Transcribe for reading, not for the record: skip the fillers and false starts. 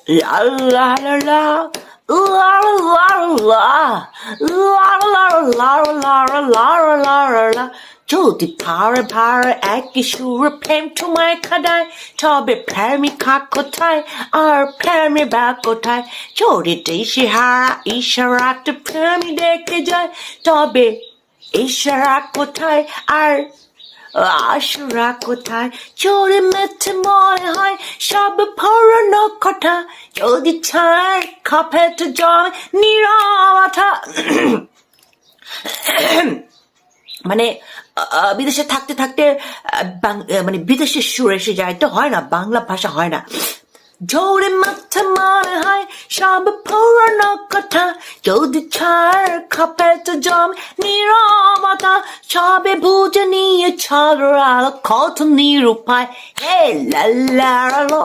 La la la la. La la la la. La la la la la la la. যদি পারে পারে একই সুরে প্রেম তোমায় খাদায় তবে প্রেমী খাক কোথায় আর প্রেমী বা কোথায় যদি দেশে হারা ইশারাতে প্রেমী দেখে যায় তবে ইশারা কোথায় আর আশরা কোথায় চোরে মেথে মনে হয় সব পুরনো কথা যদি ছায় খাপেতে জমে নীরবতা মানে বিদেশে থাকতে থাকতে মানে বিদেশের সুর এসে যায় তো হয় না, বাংলা ভাষা হয় না। জোরে মাথা মনে হয় সব পুরনো কথা যদি ছাড় খাপেতে জম নীরবতা সবে বুঝে নিয়ে ছাড় আলো কত নিরুপায় হে লা লা লা